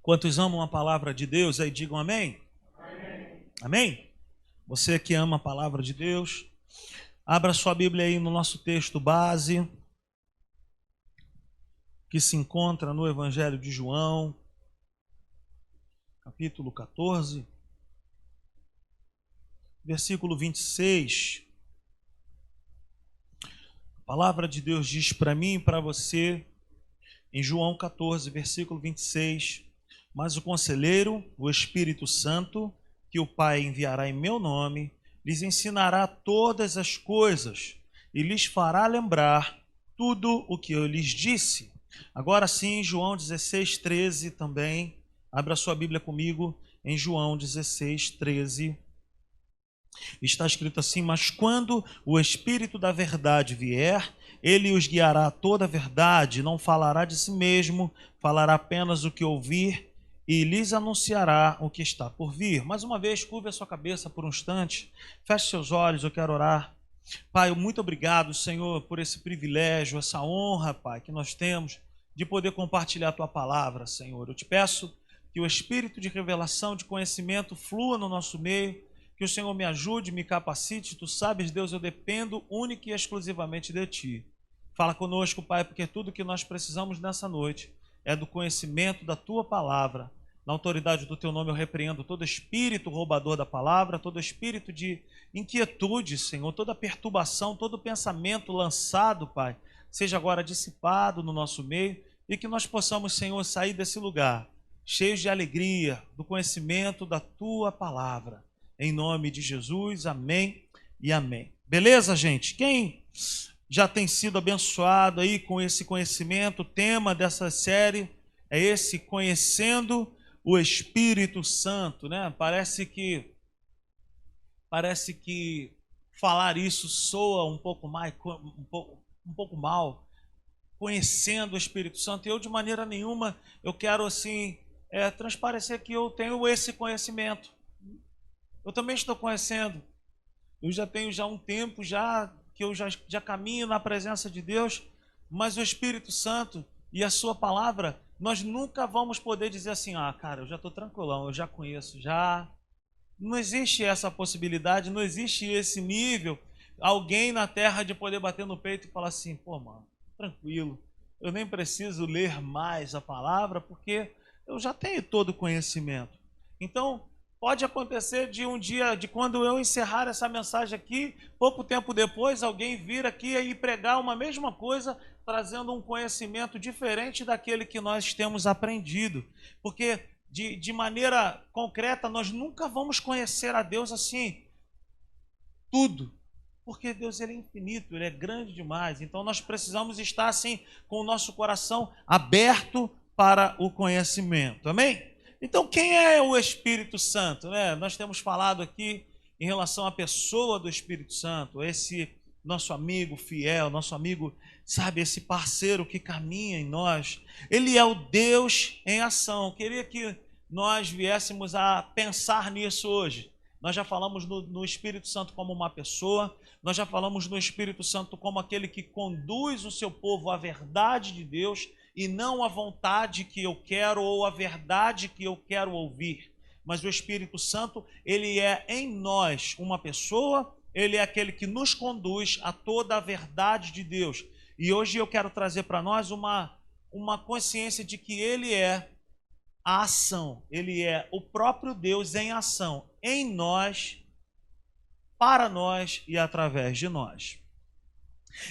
Quantos amam a palavra de Deus, aí digam amém? Amém. Amém? Você que ama a palavra de Deus, abra sua Bíblia aí no nosso texto base, que se encontra no Evangelho de João, capítulo 14, versículo 26. A palavra de Deus diz para mim e para você, em João 14, versículo 26, mas o conselheiro, o Espírito Santo, que o Pai enviará em meu nome, lhes ensinará todas as coisas e lhes fará lembrar tudo o que eu lhes disse. Agora sim, João 16, 13 também. Abra sua Bíblia comigo em João 16, 13. Está escrito assim: mas quando o Espírito da verdade vier, ele os guiará a toda a verdade, não falará de si mesmo, falará apenas o que ouvir e lhes anunciará o que está por vir. Mais uma vez, curve a sua cabeça por um instante, feche seus olhos, eu quero orar. Pai, muito obrigado, Senhor, por esse privilégio, essa honra, Pai, que nós temos de poder compartilhar a Tua palavra, Senhor. Eu te peço que o Espírito de revelação, de conhecimento flua no nosso meio, que o Senhor me ajude, me capacite. Tu sabes, Deus, eu dependo única e exclusivamente de Ti. Fala conosco, Pai, porque tudo que nós precisamos nessa noite é do conhecimento da Tua palavra. Na autoridade do Teu nome eu repreendo todo espírito roubador da palavra, todo espírito de inquietude, Senhor, toda perturbação, todo pensamento lançado, Pai, seja agora dissipado no nosso meio e que nós possamos, Senhor, sair desse lugar cheios de alegria, do conhecimento da Tua palavra. Em nome de Jesus, amém e amém. Beleza, gente? Quem já tem sido abençoado aí com esse conhecimento? O tema dessa série é esse, conhecendo o Espírito Santo, né? Parece que falar isso soa um pouco mal, conhecendo o Espírito Santo. E eu, de maneira nenhuma, eu quero assim transparecer que eu tenho esse conhecimento. Eu também estou conhecendo. Eu já tenho um tempo que eu já caminho na presença de Deus, mas o Espírito Santo e a sua palavra, nós nunca vamos poder dizer assim: ah, cara, eu já estou tranquilão, eu já conheço, já. Não existe essa possibilidade, não existe esse nível, alguém na terra de poder bater no peito e falar assim: pô, mano, tranquilo, eu nem preciso ler mais a palavra, porque eu já tenho todo o conhecimento. Então, pode acontecer de um dia, de quando eu encerrar essa mensagem aqui, pouco tempo depois, alguém vir aqui e pregar uma mesma coisa, trazendo um conhecimento diferente daquele que nós temos aprendido. Porque, de maneira concreta, nós nunca vamos conhecer a Deus assim, tudo. Porque Deus, ele é infinito, ele é grande demais. Então, nós precisamos estar assim, com o nosso coração aberto para o conhecimento. Amém? Então, quem é o Espírito Santo, né? Nós temos falado aqui em relação à pessoa do Espírito Santo, esse nosso amigo fiel, nosso amigo, sabe, esse parceiro que caminha em nós. Ele é o Deus em ação. Eu queria que nós viéssemos a pensar nisso hoje. Nós já falamos no Espírito Santo como uma pessoa, nós já falamos no Espírito Santo como aquele que conduz o seu povo à verdade de Deus, e não a vontade que eu quero ou a verdade que eu quero ouvir. Mas o Espírito Santo, ele é em nós uma pessoa, ele é aquele que nos conduz a toda a verdade de Deus. E hoje eu quero trazer para nós uma consciência de que ele é a ação, ele é o próprio Deus em ação, em nós, para nós e através de nós.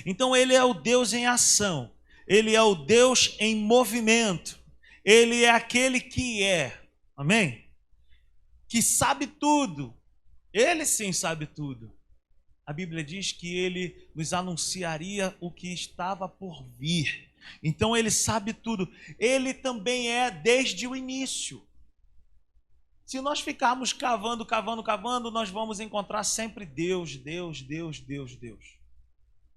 Então ele é o Deus em ação. Ele é o Deus em movimento. Ele é aquele que é, amém? Que sabe tudo. Ele sim sabe tudo. A Bíblia diz que ele nos anunciaria o que estava por vir. Então ele sabe tudo. Ele também é desde o início. Se nós ficarmos cavando, nós vamos encontrar sempre Deus, Deus, Deus, Deus, Deus.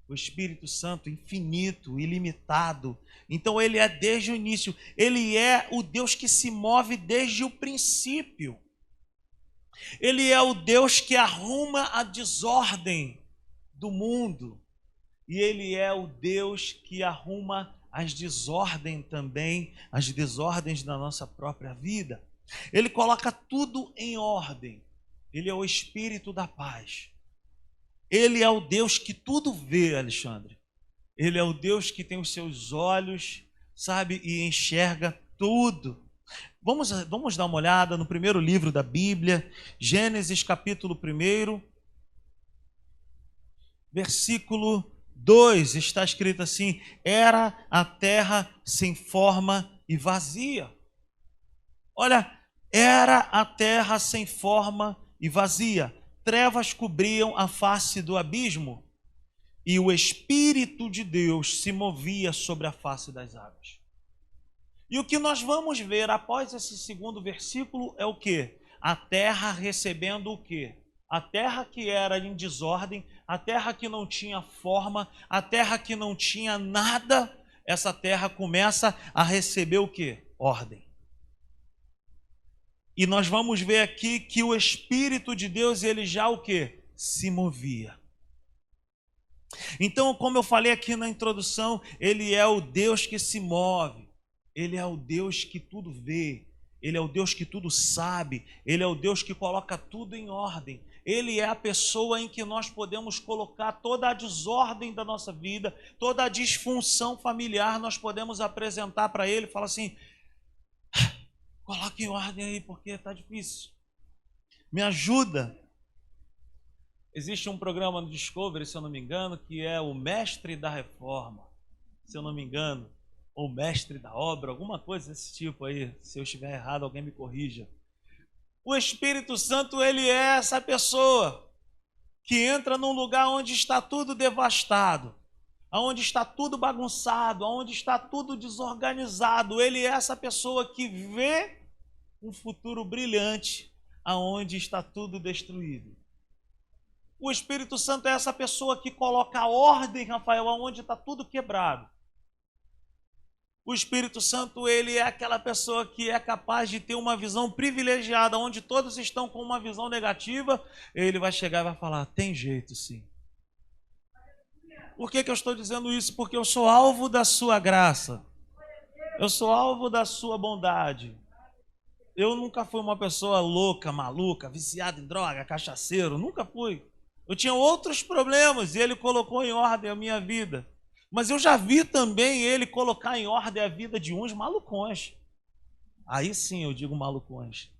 O Espírito Santo infinito, ilimitado. Então ele é desde o início. Ele é o Deus que se move desde o princípio. Ele é o Deus que arruma a desordem do mundo. E ele é o Deus que arruma as desordens também, as desordens da nossa própria vida. Ele coloca tudo em ordem. Ele é o Espírito da paz. Ele é o Deus que tudo vê, Alexandre. Ele é o Deus que tem os seus olhos, sabe, e enxerga tudo. Vamos dar uma olhada no primeiro livro da Bíblia, Gênesis capítulo 1, versículo 2, está escrito assim: era a terra sem forma e vazia. Olha, era a terra sem forma e vazia. Trevas cobriam a face do abismo, e o Espírito de Deus se movia sobre a face das águas. E o que nós vamos ver após esse segundo versículo é o quê? A terra recebendo o quê? A terra que era em desordem, a terra que não tinha forma, a terra que não tinha nada, essa terra começa a receber o quê? Ordem. E nós vamos ver aqui que o Espírito de Deus, ele já o quê? Se movia. Então, como eu falei aqui na introdução, ele é o Deus que se move, ele é o Deus que tudo vê, ele é o Deus que tudo sabe, ele é o Deus que coloca tudo em ordem. Ele é a pessoa em que nós podemos colocar toda a desordem da nossa vida, toda a disfunção familiar, nós podemos apresentar para ele e falar assim: coloque em ordem aí, porque está difícil. Me ajuda. Existe um programa no Discovery, se eu não me engano, que é o Mestre da Reforma, se eu não me engano, ou Mestre da Obra, alguma coisa desse tipo aí. Se eu estiver errado, alguém me corrija. O Espírito Santo, ele é essa pessoa que entra num lugar onde está tudo devastado, onde está tudo bagunçado, onde está tudo desorganizado. Ele é essa pessoa que vê um futuro brilhante aonde está tudo destruído. O Espírito Santo é essa pessoa que coloca ordem, Rafael, aonde está tudo quebrado. O Espírito Santo, ele é aquela pessoa que é capaz de ter uma visão privilegiada, onde todos estão com uma visão negativa, ele vai chegar e vai falar: tem jeito sim. Por que eu estou dizendo isso? Porque eu sou alvo da sua graça. Eu sou alvo da sua bondade. Eu nunca fui uma pessoa louca, maluca, viciada em droga, cachaceiro. Nunca fui. Eu tinha outros problemas e ele colocou em ordem a minha vida. Mas eu já vi também ele colocar em ordem a vida de uns malucões. Aí sim eu digo malucões.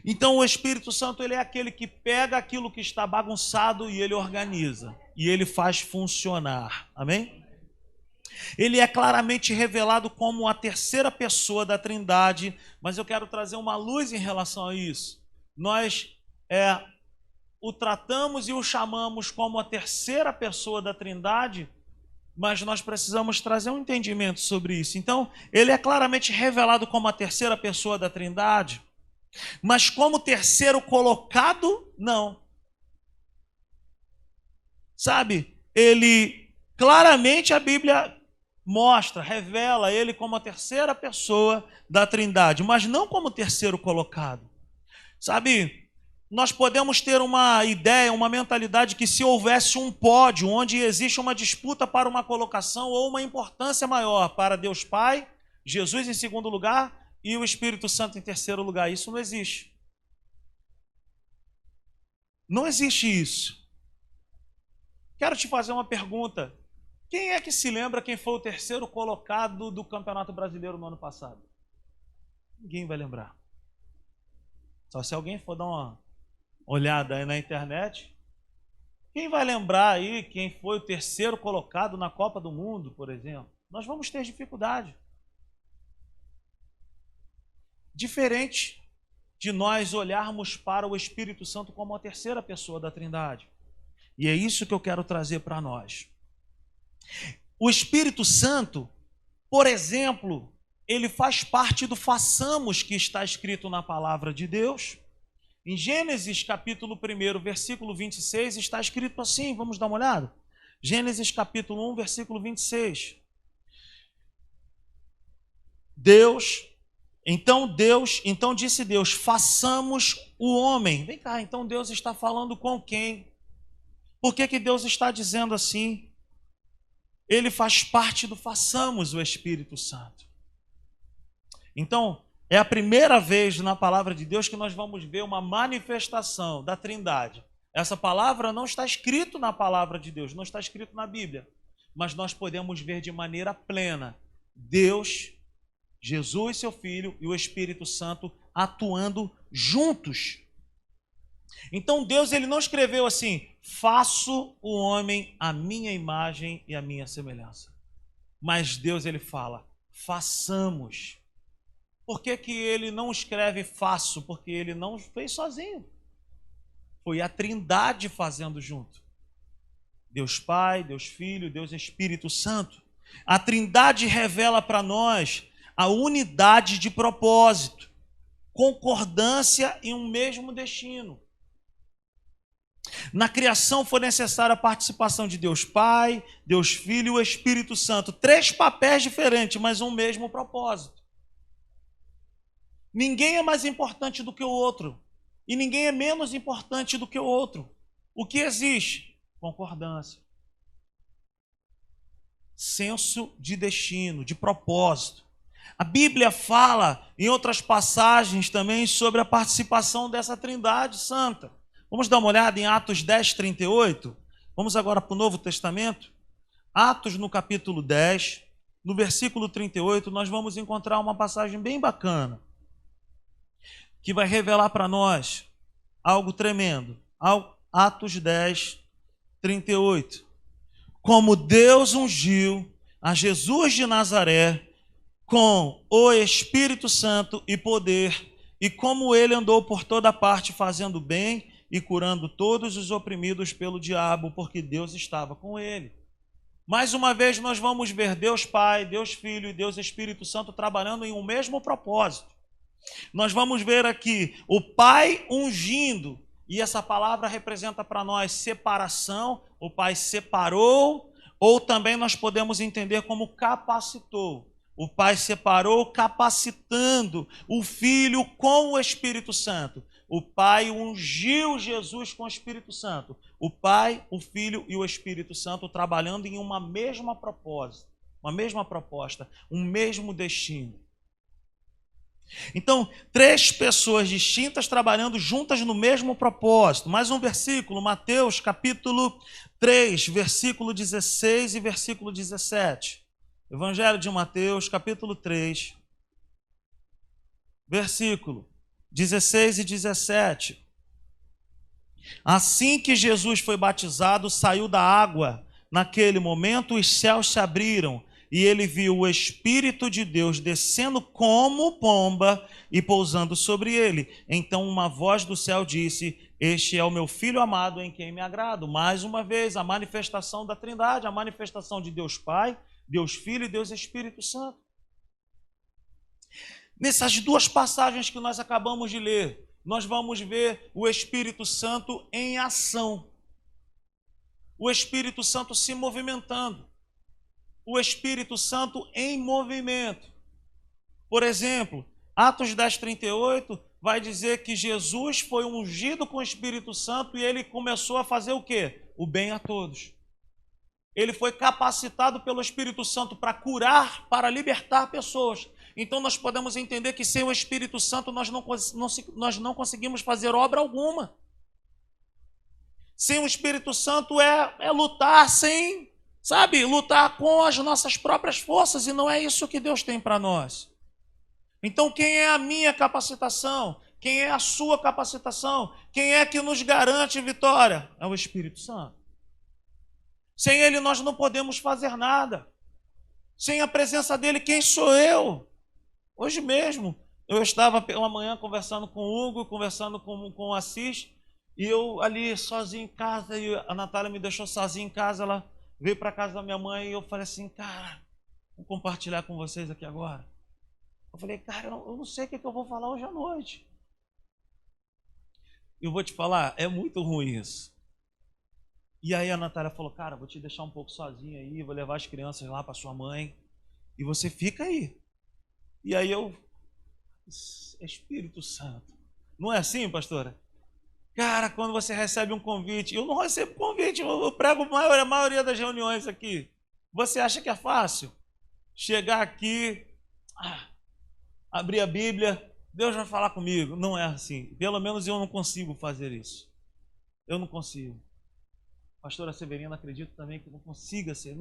Então o Espírito Santo, ele é aquele que pega aquilo que está bagunçado e ele organiza. E ele faz funcionar. Amém? Ele é claramente revelado como a terceira pessoa da Trindade, mas eu quero trazer uma luz em relação a isso. Nós o tratamos e o chamamos como a terceira pessoa da Trindade, mas nós precisamos trazer um entendimento sobre isso. Então, ele é claramente revelado como a terceira pessoa da Trindade, mas como terceiro colocado, não. Sabe, ele claramente, a Bíblia mostra, revela ele como a terceira pessoa da Trindade, mas não como terceiro colocado. Sabe, nós podemos ter uma ideia, uma mentalidade que se houvesse um pódio onde existe uma disputa para uma colocação ou uma importância maior para Deus Pai, Jesus em segundo lugar e o Espírito Santo em terceiro lugar. Isso não existe. Não existe isso. Quero te fazer uma pergunta. Quem é que se lembra quem foi o terceiro colocado do Campeonato Brasileiro no ano passado? Ninguém vai lembrar. Só se alguém for dar uma olhada aí na internet. Quem vai lembrar aí quem foi o terceiro colocado na Copa do Mundo, por exemplo? Nós vamos ter dificuldade. Diferente de nós olharmos para o Espírito Santo como a terceira pessoa da Trindade. E é isso que eu quero trazer para nós. O Espírito Santo, por exemplo, ele faz parte do façamos que está escrito na palavra de Deus. Em Gênesis capítulo 1, versículo 26, está escrito assim, vamos dar uma olhada? Gênesis capítulo 1, versículo 26. Então disse Deus, façamos o homem. Vem cá, então Deus está falando com quem? Por que Deus está dizendo assim? ele faz parte do façamos o Espírito Santo. Então, é a primeira vez na palavra de Deus que nós vamos ver uma manifestação da Trindade. Essa palavra não está escrito na palavra de Deus, não está escrito na Bíblia, mas nós podemos ver de maneira plena Deus, Jesus, seu Filho e o Espírito Santo atuando juntos. Então Deus, ele não escreveu assim: faço o homem à minha imagem e à minha semelhança. Mas Deus, ele fala: façamos. Por que que ele não escreve faço? Porque ele não fez sozinho. Foi a Trindade fazendo junto. Deus Pai, Deus Filho, Deus Espírito Santo. A Trindade revela para nós a unidade de propósito, concordância em um mesmo destino. Na criação foi necessária a participação de Deus Pai, Deus Filho e o Espírito Santo. 3 papéis diferentes, mas um mesmo propósito. Ninguém é mais importante do que o outro. E ninguém é menos importante do que o outro. O que existe? Concordância. Senso de destino, de propósito. A Bíblia fala, em outras passagens também, sobre a participação dessa Trindade Santa. Vamos dar uma olhada em Atos 10, 38. Vamos agora para o Novo Testamento. Atos, no capítulo 10, no versículo 38, nós vamos encontrar uma passagem bem bacana, que vai revelar para nós algo tremendo. Atos 10, 38. Como Deus ungiu a Jesus de Nazaré com o Espírito Santo e poder, e como ele andou por toda parte fazendo bem e curando todos os oprimidos pelo diabo, porque Deus estava com ele. Mais uma vez nós vamos ver Deus Pai, Deus Filho e Deus Espírito Santo trabalhando em um mesmo propósito. Nós vamos ver aqui o Pai ungindo, e essa palavra representa para nós separação. O Pai separou, ou também nós podemos entender como capacitou. O Pai separou, capacitando o Filho com o Espírito Santo. O Pai ungiu Jesus com o Espírito Santo. O Pai, o Filho e o Espírito Santo trabalhando em uma mesma propósito, uma mesma proposta, um mesmo destino. Então, 3 pessoas distintas trabalhando juntas no mesmo propósito. Mais um versículo, Mateus capítulo 3, versículo 16 e versículo 17. Evangelho de Mateus, capítulo 3, versículo 16 e 17. Assim que Jesus foi batizado, saiu da água. Naquele momento, os céus se abriram e ele viu o Espírito de Deus descendo como pomba e pousando sobre ele. Então uma voz do céu disse: este é o meu Filho amado em quem me agrado. Mais uma vez, a manifestação da Trindade, a manifestação de Deus Pai, Deus Filho e Deus Espírito Santo. Nessas 2 passagens que nós acabamos de ler, nós vamos ver o Espírito Santo em ação. O Espírito Santo se movimentando. O Espírito Santo em movimento. Por exemplo, Atos 10, 38 vai dizer que Jesus foi ungido com o Espírito Santo e ele começou a fazer o quê? O bem a todos. Ele foi capacitado pelo Espírito Santo para curar, para libertar pessoas. Então nós podemos entender que sem o Espírito Santo nós não conseguimos fazer obra alguma. Sem o Espírito Santo é lutar sem, lutar com as nossas próprias forças, e não é isso que Deus tem para nós. Então quem é a minha capacitação? Quem é a sua capacitação? Quem é que nos garante vitória? É o Espírito Santo. Sem ele nós não podemos fazer nada. Sem a presença dele, quem sou eu? Hoje mesmo, eu estava pela manhã conversando com o Hugo, conversando com o Assis, e eu ali sozinho em casa, e a Natália me deixou sozinho em casa, ela veio para casa da minha mãe, e eu falei assim: cara, vou compartilhar com vocês aqui agora. Eu falei: cara, eu não sei o que eu vou falar hoje à noite. Eu vou te falar, é muito ruim isso. E aí a Natália falou: cara, vou te deixar um pouco sozinho aí, vou levar as crianças lá para sua mãe, e você fica aí. E aí Espírito Santo. Não é assim, pastora? Cara, quando você recebe um convite, eu não recebo convite, eu prego a maioria das reuniões aqui. Você acha que é fácil chegar aqui, abrir a Bíblia, Deus vai falar comigo? Não é assim. Pelo menos eu não consigo fazer isso. Eu não consigo. A pastora Severina, acredito também que não consiga ser.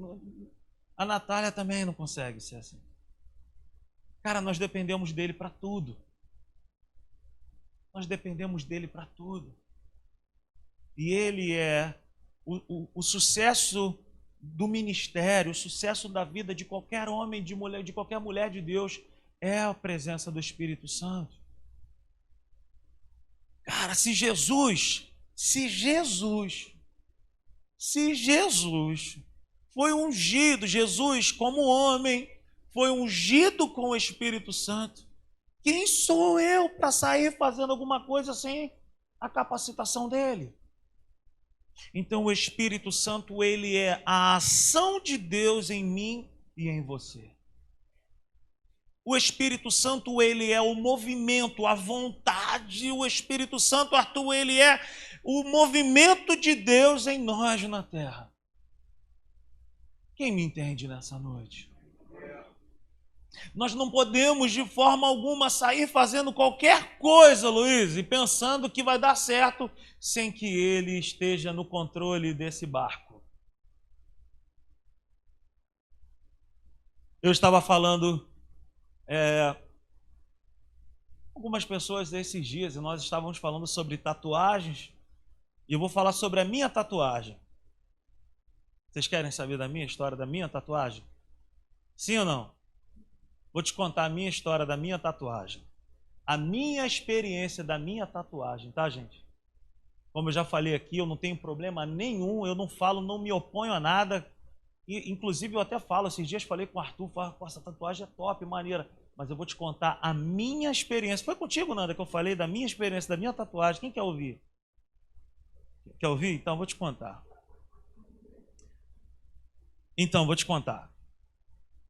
A Natália também não consegue ser assim. Cara, nós dependemos dele para tudo. Nós dependemos dele para tudo. E ele é o sucesso do ministério, o sucesso da vida de qualquer homem, de mulher, de qualquer mulher de Deus, é a presença do Espírito Santo. Cara, se Jesus foi ungido, Jesus como homem foi ungido com o Espírito Santo, quem sou eu para sair fazendo alguma coisa sem a capacitação dele? Então o Espírito Santo, ele é a ação de Deus em mim e em você. O Espírito Santo, ele é o movimento, a vontade. O Espírito Santo, Arthur, ele é o movimento de Deus em nós na terra. Quem me entende nessa noite? Nós não podemos de forma alguma sair fazendo qualquer coisa, Luiz, e pensando que vai dar certo sem que ele esteja no controle desse barco. Eu estava falando algumas pessoas esses dias, e nós estávamos falando sobre tatuagens, e eu vou falar sobre a minha tatuagem. Vocês querem saber da minha história, da minha tatuagem? Sim ou não? Vou te contar a minha história da minha tatuagem. A minha experiência da minha tatuagem, tá, gente? Como eu já falei aqui, eu não tenho problema nenhum, eu não falo, não me oponho a nada. E, inclusive, eu até falo, esses dias falei com o Arthur, essa tatuagem é top, maneira. Mas eu vou te contar a minha experiência. Foi contigo, Nanda, que eu falei da minha experiência, da minha tatuagem. Quem quer ouvir? Quer ouvir? Então, vou te contar.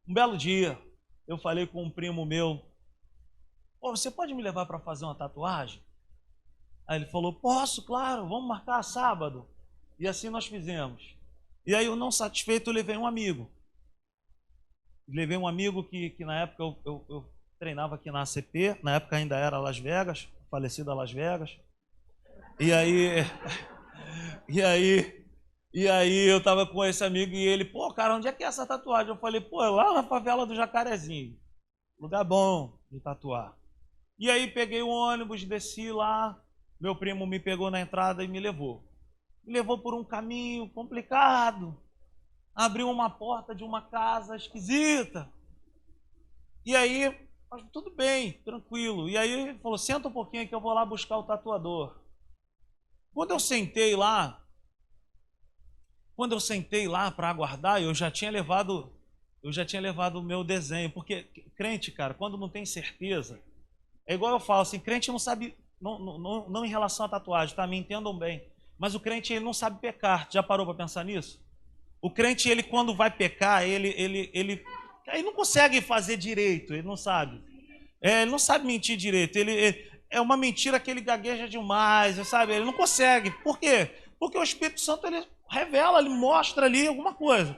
Um belo dia, eu falei com um primo meu, você pode me levar para fazer uma tatuagem? Aí ele falou, posso, claro, vamos marcar sábado. E assim nós fizemos. E aí eu, não satisfeito, eu levei um amigo. Levei um amigo que na época eu treinava aqui na ACP, na época ainda era Las Vegas, falecida Las Vegas. E aí eu tava com esse amigo e ele, cara, onde é que é essa tatuagem? Eu falei, é lá na favela do Jacarezinho. Lugar bom de tatuar. E aí peguei o ônibus, desci lá, meu primo me pegou na entrada e me levou. Me levou por um caminho complicado. Abriu uma porta de uma casa esquisita. E aí, tudo bem, tranquilo. E aí ele falou, senta um pouquinho que eu vou lá buscar o tatuador. Quando eu sentei lá para aguardar, eu já tinha levado o meu desenho, porque crente, cara, quando não tem certeza, é igual eu falo assim, crente não sabe, não em relação à tatuagem, tá? Me entendam bem, mas o crente ele não sabe pecar. Já parou para pensar nisso? O crente, ele quando vai pecar, ele não consegue fazer direito, ele não sabe. Ele não sabe mentir direito, ele é uma mentira que ele gagueja demais, sabe? Ele não consegue. Por quê? Porque o Espírito Santo, ele revela, ele mostra ali alguma coisa.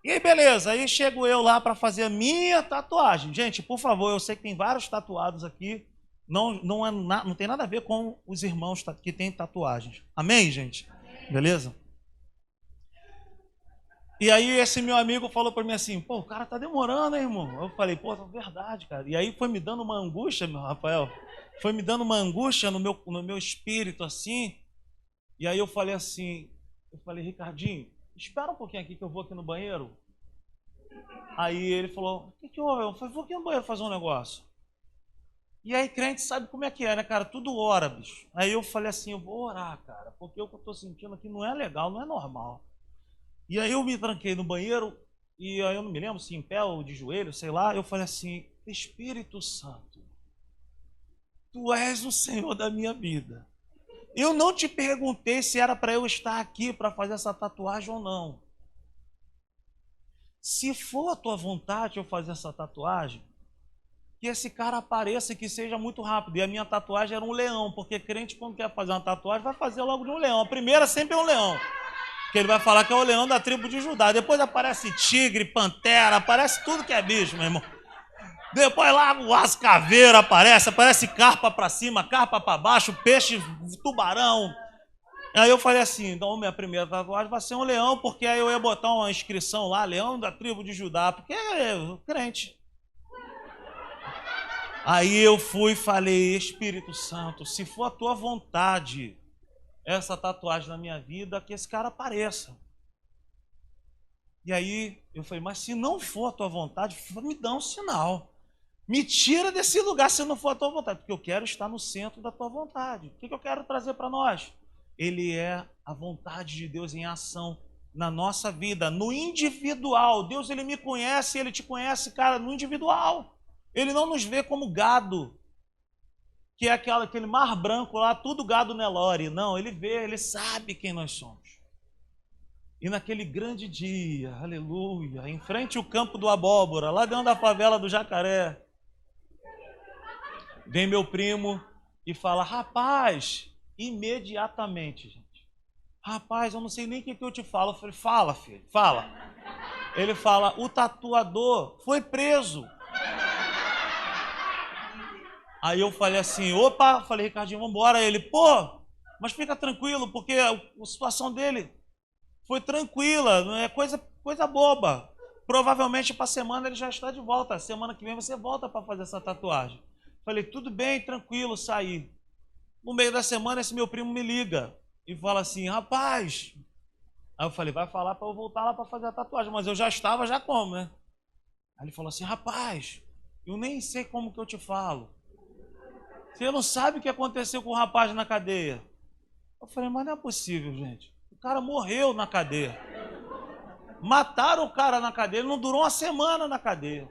E aí, beleza, aí chego eu lá para fazer a minha tatuagem. Gente, por favor, eu sei que tem vários tatuados aqui, não tem nada a ver com os irmãos que têm tatuagens. Amém, gente? Beleza? E aí esse meu amigo falou para mim assim, o cara tá demorando, hein, irmão? Eu falei, é verdade, cara. E aí foi me dando uma angústia, meu Rafael, foi me dando uma angústia no meu espírito, assim. E aí eu falei assim, Ricardinho, espera um pouquinho aqui que eu vou aqui no banheiro. Aí ele falou, o que houve? Eu falei, vou aqui no banheiro fazer um negócio. E aí crente sabe como é que é, né, cara? Tudo ora, bicho. Aí eu falei assim, eu vou orar, cara, porque o que eu tô sentindo aqui não é legal, não é normal. E aí eu me tranquei no banheiro, e aí eu não me lembro se em pé ou de joelho, sei lá, eu falei assim, Espírito Santo, Tu és o Senhor da minha vida. Eu não te perguntei se era para eu estar aqui para fazer essa tatuagem ou não. Se for a Tua vontade eu fazer essa tatuagem, que esse cara apareça e que seja muito rápido. E a minha tatuagem era um leão, porque crente quando quer fazer uma tatuagem vai fazer logo de um leão. A primeira sempre é um leão. Que ele vai falar que é o leão da tribo de Judá. Depois aparece tigre, pantera, aparece tudo que é bicho, meu irmão. Depois lá as caveiras aparece carpa para cima, carpa para baixo, peixe, tubarão. Aí eu falei assim, então minha primeira tatuagem vai ser um leão, porque aí eu ia botar uma inscrição lá, leão da tribo de Judá, porque é crente. Aí eu fui e falei, Espírito Santo, se for a tua vontade, essa tatuagem na minha vida, que esse cara apareça. E aí eu falei, mas se não for a tua vontade, me dá um sinal. Me tira desse lugar se não for a tua vontade, porque eu quero estar no centro da tua vontade. O que eu quero trazer para nós? Ele é a vontade de Deus em ação na nossa vida, no individual. Deus, ele me conhece, ele te conhece, cara, no individual. Ele não nos vê como gado, que é aquele mar branco lá, tudo gado Nelore. Não, ele vê, ele sabe quem nós somos. E naquele grande dia, aleluia, em frente ao campo do Abóbora, lá dentro da favela do Jacaré, vem meu primo e fala, rapaz, imediatamente, gente. Rapaz, eu não sei nem o que eu te falo. Eu falei, fala, filho, fala. Ele fala, o tatuador foi preso. Aí eu falei assim, opa, falei, Ricardinho, vamos embora. Ele, pô, mas fica tranquilo, porque a situação dele foi tranquila, não é coisa boba. Provavelmente para a semana ele já está de volta. Semana que vem você volta para fazer essa tatuagem. Falei, tudo bem, tranquilo, saí. No meio da semana, esse meu primo me liga e fala assim, rapaz. Aí eu falei, vai falar para eu voltar lá para fazer a tatuagem, mas eu já estava, já como, né? Aí ele falou assim, rapaz, eu nem sei como que eu te falo. Você não sabe o que aconteceu com o rapaz na cadeia. Eu falei, mas não é possível, gente. O cara morreu na cadeia. Mataram o cara na cadeia, ele não durou uma semana na cadeia.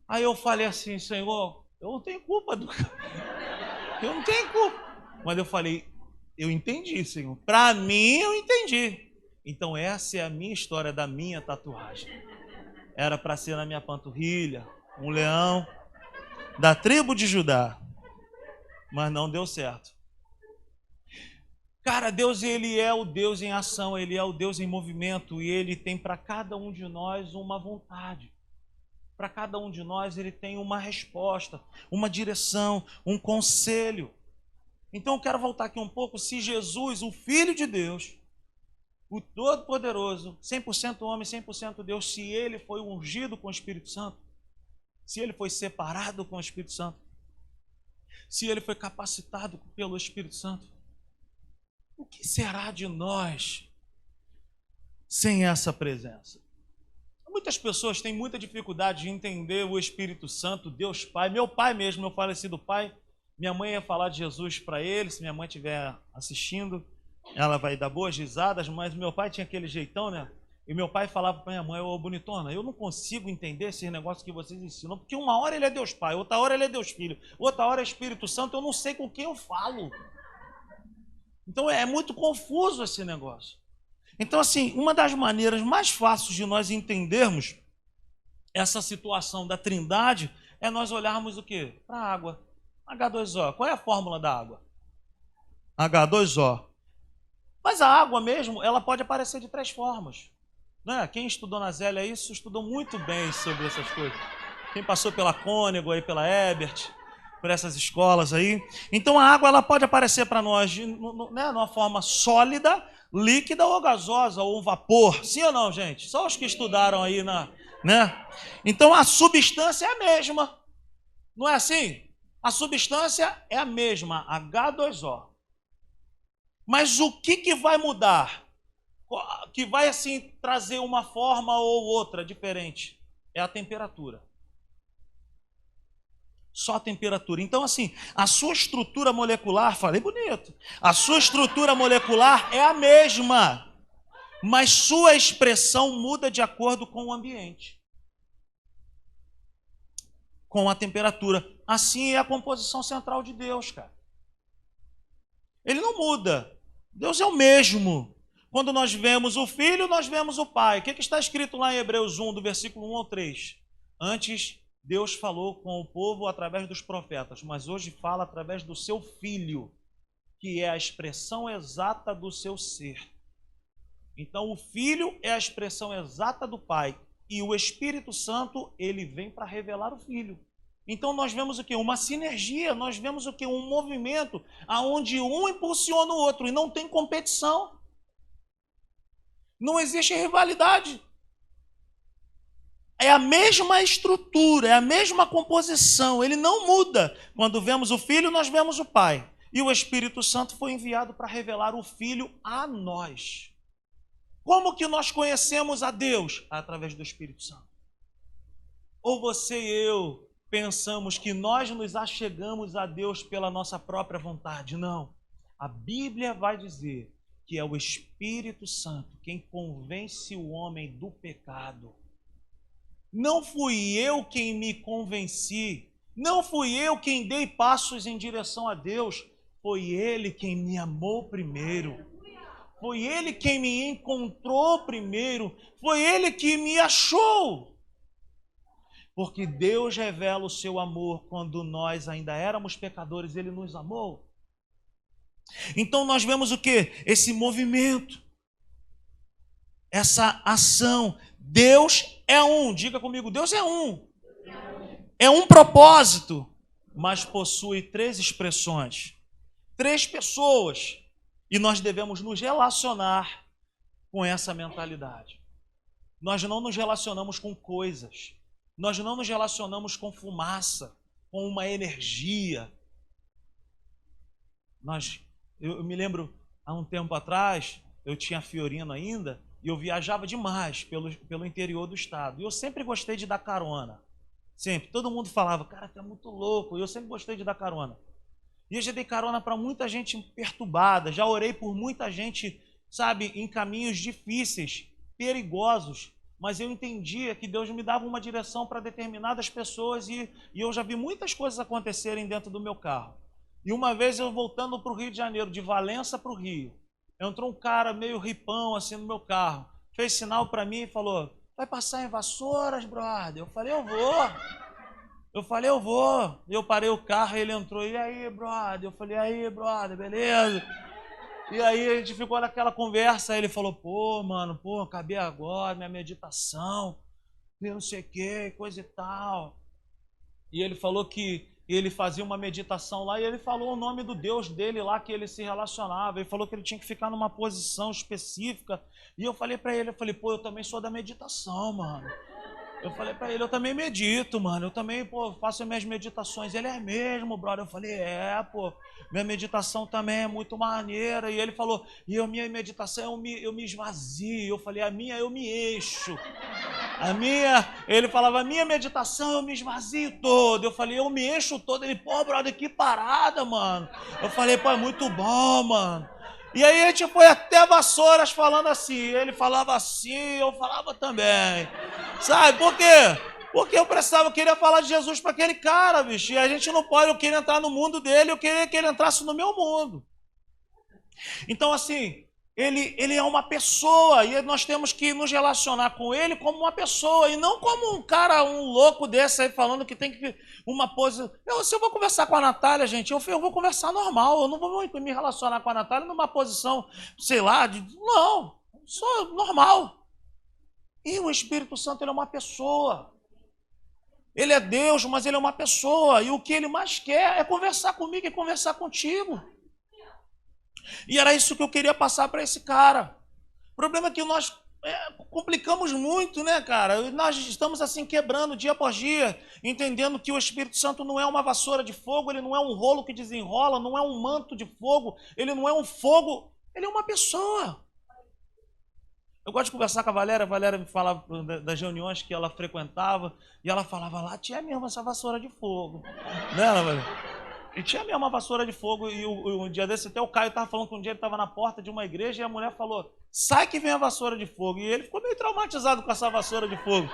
Aí eu falei assim, Senhor, eu não tenho culpa do cara. Eu não tenho culpa. Mas eu falei, eu entendi, Senhor. Para mim, eu entendi. Então essa é a minha história da minha tatuagem. Era para ser na minha panturrilha, um leão da tribo de Judá. Mas não deu certo. Cara, Deus, ele é o Deus em ação, ele é o Deus em movimento e ele tem para cada um de nós uma vontade. Para cada um de nós ele tem uma resposta, uma direção, um conselho. Então eu quero voltar aqui um pouco. Se Jesus, o Filho de Deus, o Todo-Poderoso, 100% homem, 100% Deus, se ele foi ungido com o Espírito Santo, se ele foi separado com o Espírito Santo, se ele foi capacitado pelo Espírito Santo, o que será de nós sem essa presença? Muitas pessoas têm muita dificuldade de entender o Espírito Santo, Deus Pai. Meu pai mesmo, meu falecido pai, minha mãe ia falar de Jesus para ele, se minha mãe estiver assistindo, ela vai dar boas risadas, mas meu pai tinha aquele jeitão, né? E meu pai falava para minha mãe, ô bonitona, eu não consigo entender esses negócios que vocês ensinam, porque uma hora ele é Deus Pai, outra hora ele é Deus Filho, outra hora é Espírito Santo, eu não sei com quem eu falo. Então é muito confuso esse negócio. Então, assim, uma das maneiras mais fáceis de nós entendermos essa situação da Trindade é nós olharmos o quê? Para a água. H2O. Qual é a fórmula da água? H2O. Mas a água mesmo, ela pode aparecer de 3 formas. Né? Quem estudou na Zélia isso, estudou muito bem sobre essas coisas. Quem passou pela Cônego, aí, pela Ebert, por essas escolas aí. Então a água ela pode aparecer para nós numa forma sólida, líquida ou gasosa, ou um vapor. Sim ou não, gente? Só os que estudaram aí, né? Então a substância é a mesma. Não é assim? A substância é a mesma, H2O. Mas o que vai mudar? Que vai, assim, trazer uma forma ou outra diferente? É a temperatura. Só a temperatura. Então, assim, a sua estrutura molecular, falei bonito, a sua estrutura molecular é a mesma, mas sua expressão muda de acordo com o ambiente, com a temperatura. Assim é a composição central de Deus, cara. Ele não muda. Deus é o mesmo. Quando nós vemos o Filho, nós vemos o Pai. O que está escrito lá em Hebreus 1, do versículo 1 ao 3? Antes, Deus falou com o povo através dos profetas, mas hoje fala através do seu Filho, que é a expressão exata do seu ser. Então o Filho é a expressão exata do Pai e o Espírito Santo, ele vem para revelar o Filho. Então nós vemos o quê? Uma sinergia, nós vemos o quê? Um movimento aonde um impulsiona o outro e não tem competição. Não existe rivalidade. É a mesma estrutura, é a mesma composição, ele não muda. Quando vemos o Filho, nós vemos o Pai. E o Espírito Santo foi enviado para revelar o Filho a nós. Como que nós conhecemos a Deus? Através do Espírito Santo. Ou você e eu pensamos que nós nos achegamos a Deus pela nossa própria vontade? Não. A Bíblia vai dizer que é o Espírito Santo quem convence o homem do pecado. Não fui eu quem me convenci, não fui eu quem dei passos em direção a Deus, foi Ele quem me amou primeiro, foi Ele quem me encontrou primeiro, foi Ele que me achou. Porque Deus revela o seu amor quando nós ainda éramos pecadores, Ele nos amou. Então nós vemos o quê? Esse movimento, essa ação. Deus é um, diga comigo, Deus é um. É um propósito, mas possui três expressões, três pessoas, e nós devemos nos relacionar com essa mentalidade. Nós não nos relacionamos com coisas, nós não nos relacionamos com fumaça, com uma energia. Eu me lembro, há um tempo atrás, eu tinha Fiorino ainda, e eu viajava demais pelo interior do estado. E eu sempre gostei de dar carona. Sempre. Todo mundo falava, cara, tu é muito louco. E eu sempre gostei de dar carona. E eu já dei carona para muita gente perturbada. Já orei por muita gente, sabe, em caminhos difíceis, perigosos. Mas eu entendia que Deus me dava uma direção para determinadas pessoas e eu já vi muitas coisas acontecerem dentro do meu carro. E uma vez eu voltando para o Rio de Janeiro, de Valença para o Rio, entrou um cara meio ripão assim no meu carro, fez sinal para mim e falou, vai passar em Vassouras, brother? Eu falei, eu vou. Eu parei o carro e ele entrou, e aí, brother? Eu falei, e aí, brother, beleza? E aí a gente ficou naquela conversa, aí ele falou, mano, acabei agora, minha meditação, e não sei o que, coisa e tal. E ele falou que ele fazia uma meditação lá e ele falou o nome do Deus dele lá que ele se relacionava. Ele falou que ele tinha que ficar numa posição específica. E eu falei pra ele, eu também sou da meditação, mano. Eu falei pra ele, eu também medito, mano. Eu também, faço minhas meditações. Ele é mesmo, brother. Eu falei, minha meditação também é muito maneira. E ele falou, minha meditação eu me esvazio. Eu falei, a minha eu me encho. Ele falava, a minha meditação eu me esvazio todo. Eu falei, eu me encho todo. Ele, brother, que parada, mano. Eu falei, é muito bom, mano. E aí a gente foi até Vassouras falando assim. Ele falava assim, eu falava também. Sabe por quê? Porque eu queria falar de Jesus para aquele cara, bicho. E a gente não pode, eu queria entrar no mundo dele, eu queria que ele entrasse no meu mundo. Então, assim, ele é uma pessoa e nós temos que nos relacionar com ele como uma pessoa e não como um cara, um louco desse aí falando que tem que uma pose. Se eu vou conversar com a Natália, gente, eu vou conversar normal, eu não vou me relacionar com a Natália numa posição, sei lá, não, sou normal. E o Espírito Santo, ele é uma pessoa. Ele é Deus, mas ele é uma pessoa. E o que ele mais quer é conversar comigo e conversar contigo. E era isso que eu queria passar para esse cara. O problema é que nós complicamos muito, né, cara? Nós estamos assim quebrando dia após dia, entendendo que o Espírito Santo não é uma vassoura de fogo, ele não é um rolo que desenrola, não é um manto de fogo, ele não é um fogo, ele é uma pessoa. Eu gosto de conversar com a Valéria me falava das reuniões que ela frequentava, e ela falava, lá tinha mesmo essa vassoura de fogo. Né, Valéria? E tinha mesmo uma vassoura de fogo, e um dia desse até o Caio estava falando que um dia ele estava na porta de uma igreja, e a mulher falou, sai que vem a vassoura de fogo. E ele ficou meio traumatizado com essa vassoura de fogo.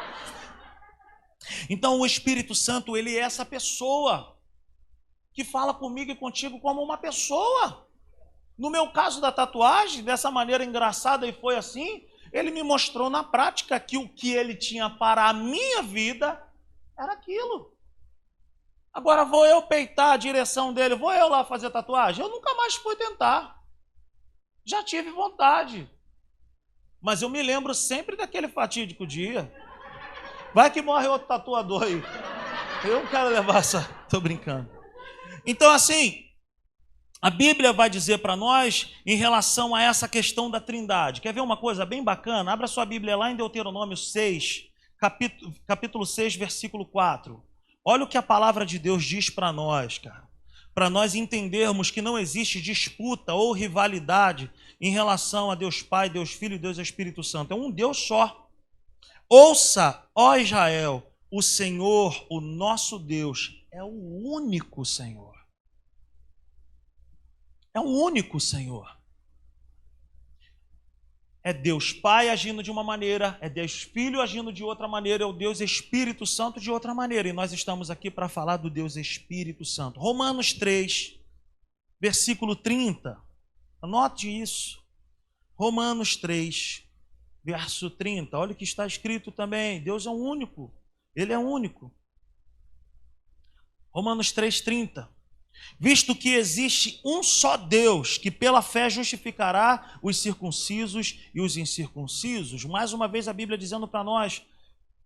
Então o Espírito Santo, ele é essa pessoa, que fala comigo e contigo como uma pessoa. No meu caso da tatuagem, dessa maneira engraçada, e foi assim, ele me mostrou na prática que o que ele tinha para a minha vida era aquilo. Agora vou eu peitar a direção dele, vou eu lá fazer tatuagem? Eu nunca mais fui tentar. Já tive vontade. Mas eu me lembro sempre daquele fatídico dia. Vai que morre outro tatuador aí. Eu não quero levar essa... Tô brincando. Então, assim, a Bíblia vai dizer para nós em relação a essa questão da Trindade. Quer ver uma coisa bem bacana? Abra sua Bíblia lá em Deuteronômio 6, capítulo 6, versículo 4. Olha o que a palavra de Deus diz para nós, cara. Para nós entendermos que não existe disputa ou rivalidade em relação a Deus Pai, Deus Filho e Deus Espírito Santo. É um Deus só. Ouça, ó Israel, o Senhor, o nosso Deus, é o único Senhor. É o único Senhor. É Deus Pai agindo de uma maneira, é Deus Filho agindo de outra maneira, é o Deus Espírito Santo de outra maneira. E nós estamos aqui para falar do Deus Espírito Santo. Romanos 3, versículo 30. Anote isso. Romanos 3, verso 30. Olha o que está escrito também. Deus é o único. Ele é único. Romanos 3, 30. Visto que existe um só Deus, que pela fé justificará os circuncisos e os incircuncisos. Mais uma vez a Bíblia dizendo para nós,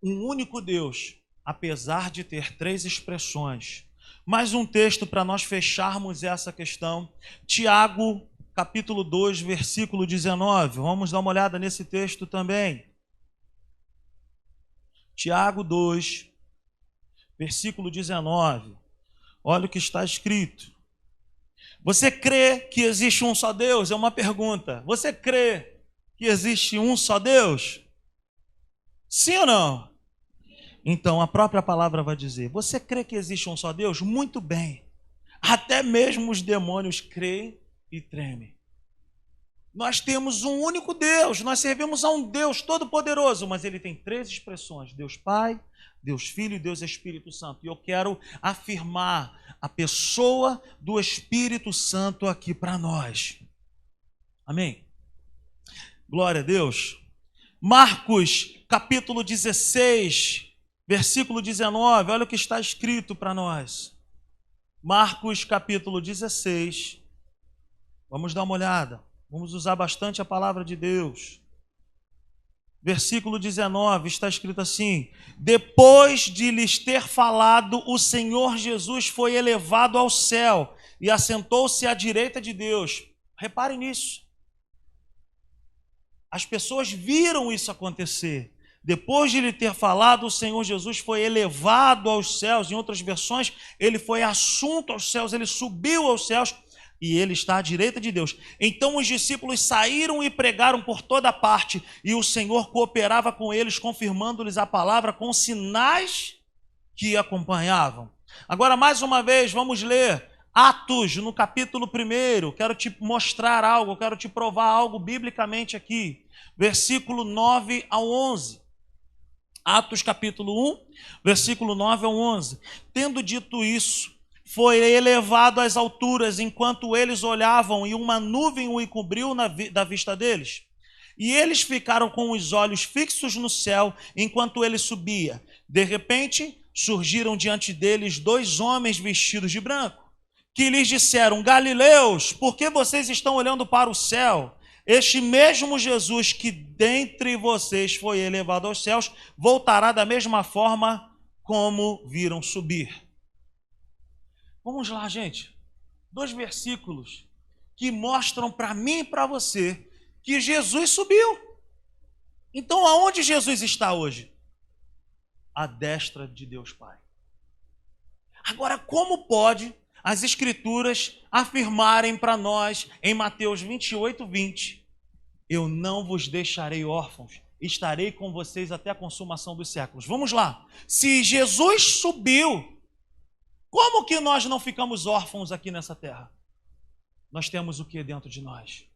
um único Deus, apesar de ter três expressões. Mais um texto para nós fecharmos essa questão. Tiago, capítulo 2, versículo 19. Vamos dar uma olhada nesse texto também. Tiago 2, versículo 19. Olha o que está escrito. Você crê que existe um só Deus? É uma pergunta. Você crê que existe um só Deus? Sim ou não? Então a própria palavra vai dizer, você crê que existe um só Deus? Muito bem. Até mesmo os demônios creem e tremem. Nós temos um único Deus, nós servimos a um Deus todo-poderoso, mas ele tem três expressões, Deus Pai, Deus Filho e Deus Espírito Santo. E eu quero afirmar a pessoa do Espírito Santo aqui para nós. Amém? Glória a Deus. Marcos, capítulo 16, versículo 19, olha o que está escrito para nós. Marcos, capítulo 16, vamos dar uma olhada. Vamos usar bastante a palavra de Deus. Versículo 19, está escrito assim: depois de lhes ter falado, o Senhor Jesus foi elevado ao céu e assentou-se à direita de Deus. Reparem nisso. As pessoas viram isso acontecer. Depois de lhe ter falado, o Senhor Jesus foi elevado aos céus. Em outras versões, ele foi assunto aos céus, ele subiu aos céus. E ele está à direita de Deus. Então os discípulos saíram e pregaram por toda parte, e o Senhor cooperava com eles, confirmando-lhes a palavra com sinais que acompanhavam. Agora, mais uma vez, vamos ler Atos, no capítulo 1. Quero te mostrar algo, quero te provar algo biblicamente aqui. Versículo 9 ao 11. Atos, capítulo 1, versículo 9 ao 11. Tendo dito isso, foi elevado às alturas, enquanto eles olhavam, e uma nuvem o encobriu da vista deles. E eles ficaram com os olhos fixos no céu, enquanto ele subia. De repente, surgiram diante deles dois homens vestidos de branco, que lhes disseram: Galileus, por que vocês estão olhando para o céu? Este mesmo Jesus que dentre vocês foi elevado aos céus, voltará da mesma forma como viram subir. Vamos lá, gente. 2 versículos que mostram para mim e para você que Jesus subiu. Então, aonde Jesus está hoje? À destra de Deus Pai. Agora, como pode as Escrituras afirmarem para nós, em Mateus 28, 20, eu não vos deixarei órfãos, estarei com vocês até a consumação dos séculos. Vamos lá. Se Jesus subiu, como que nós não ficamos órfãos aqui nessa terra? Nós temos o que dentro de nós?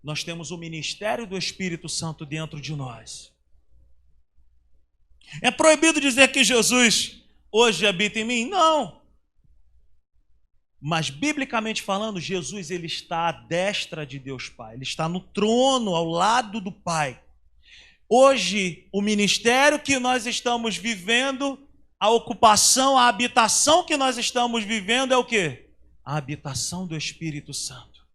Nós temos o ministério do Espírito Santo dentro de nós. É proibido dizer que Jesus hoje habita em mim? Não. Mas, biblicamente falando, Jesus ele está à destra de Deus Pai. Ele está no trono, ao lado do Pai. Hoje, o ministério que nós estamos vivendo, a ocupação, a habitação que nós estamos vivendo é o quê? A habitação do Espírito Santo.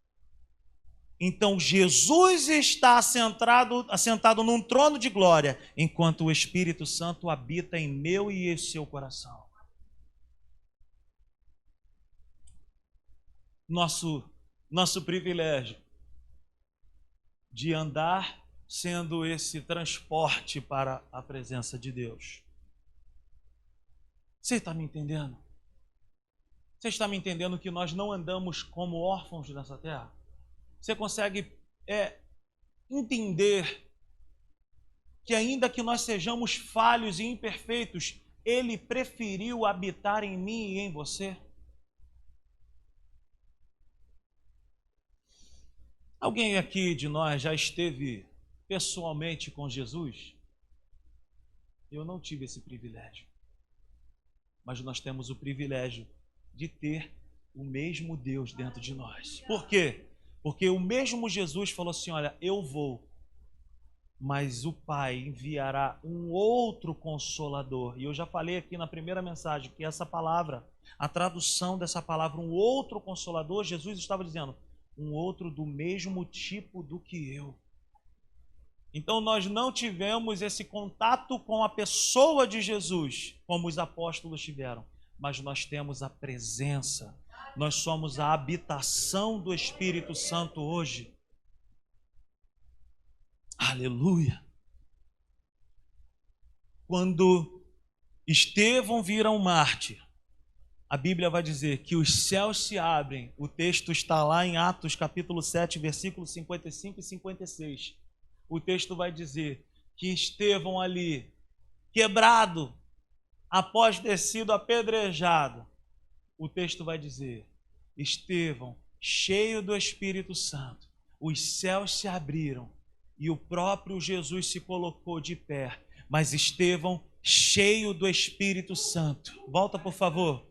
Então Jesus está assentado num trono de glória, enquanto o Espírito Santo habita em meu e em seu coração. Nosso privilégio de andar sendo esse transporte para a presença de Deus. Você está me entendendo? Você está me entendendo que nós não andamos como órfãos nessa terra? Você consegue entender que ainda que nós sejamos falhos e imperfeitos, Ele preferiu habitar em mim e em você? Alguém aqui de nós já esteve pessoalmente com Jesus? Eu não tive esse privilégio. Mas nós temos o privilégio de ter o mesmo Deus dentro de nós. Por quê? Porque o mesmo Jesus falou assim, olha, eu vou, mas o Pai enviará um outro Consolador. E eu já falei aqui na primeira mensagem que essa palavra, a tradução dessa palavra, um outro Consolador, Jesus estava dizendo, um outro do mesmo tipo do que eu. Então nós não tivemos esse contato com a pessoa de Jesus, como os apóstolos tiveram, mas nós temos a presença. Nós somos a habitação do Espírito Santo hoje. Aleluia! Quando Estevão vira um mártir, a Bíblia vai dizer que os céus se abrem. O texto está lá em Atos capítulo 7, versículos 55 e 56. O texto vai dizer que Estevão ali, quebrado, após ter sido apedrejado, o texto vai dizer, Estevão, cheio do Espírito Santo, os céus se abriram e o próprio Jesus se colocou de pé, mas Estevão, cheio do Espírito Santo, volta por favor,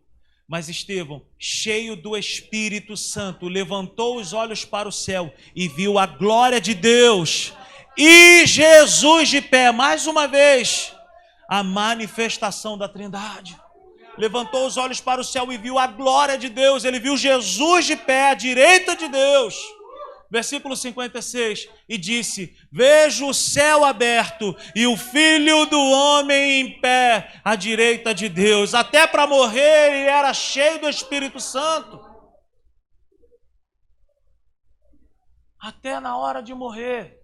mas Estevão, cheio do Espírito Santo, levantou os olhos para o céu e viu a glória de Deus e Jesus de pé, mais uma vez, a manifestação da Trindade. Levantou os olhos para o céu e viu a glória de Deus. Ele viu Jesus de pé à direita de Deus. Versículo 56. E disse, vejo o céu aberto e o Filho do Homem em pé à direita de Deus. Até para morrer ele era cheio do Espírito Santo. Até na hora de morrer.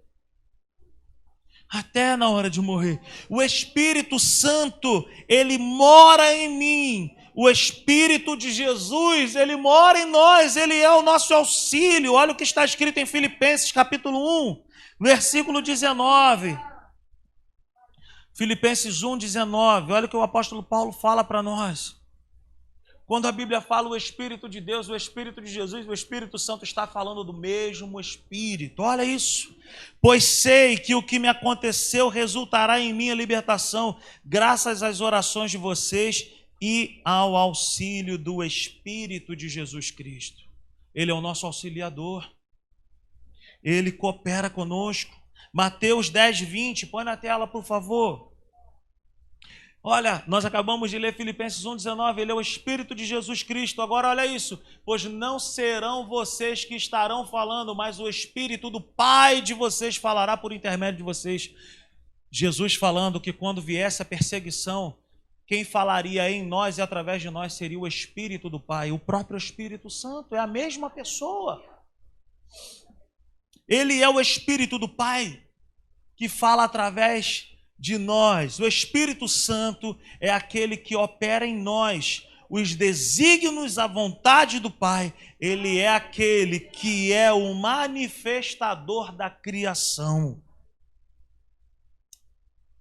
Até na hora de morrer. O Espírito Santo, ele mora em mim. O Espírito de Jesus, ele mora em nós. Ele é o nosso auxílio. Olha o que está escrito em Filipenses capítulo 1, versículo 19. Filipenses 1, 19. Olha o que o apóstolo Paulo fala para nós. Quando a Bíblia fala o Espírito de Deus, o Espírito de Jesus, o Espírito Santo está falando do mesmo Espírito. Olha isso. Pois sei que o que me aconteceu resultará em minha libertação, graças às orações de vocês e ao auxílio do Espírito de Jesus Cristo. Ele é o nosso auxiliador. Ele coopera conosco. Mateus 10, 20. Põe na tela, por favor. Olha, nós acabamos de ler Filipenses 1,19, ele é o Espírito de Jesus Cristo. Agora olha isso, pois não serão vocês que estarão falando, mas o Espírito do Pai de vocês falará por intermédio de vocês. Jesus falando que quando viesse a perseguição, quem falaria em nós e através de nós seria o Espírito do Pai, o próprio Espírito Santo, é a mesma pessoa. Ele é o Espírito do Pai que fala através de nós. O Espírito Santo é aquele que opera em nós os desígnios, a vontade do Pai. Ele é aquele que é o manifestador da criação.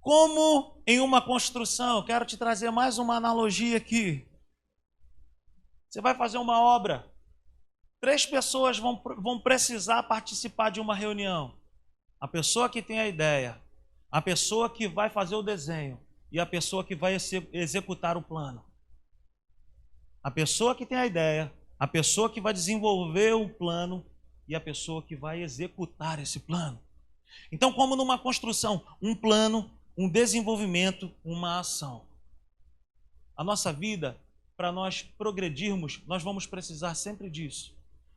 Como em uma construção, quero te trazer mais uma analogia aqui. Você vai fazer uma obra, 3 pessoas vão precisar participar de uma reunião. A pessoa que tem a ideia, a pessoa que vai fazer o desenho e a pessoa que vai executar o plano. A pessoa que tem a ideia, a pessoa que vai desenvolver o plano e a pessoa que vai executar esse plano. Então, como numa construção, um plano, um desenvolvimento, uma ação. A nossa vida, para nós progredirmos, nós vamos precisar sempre disso.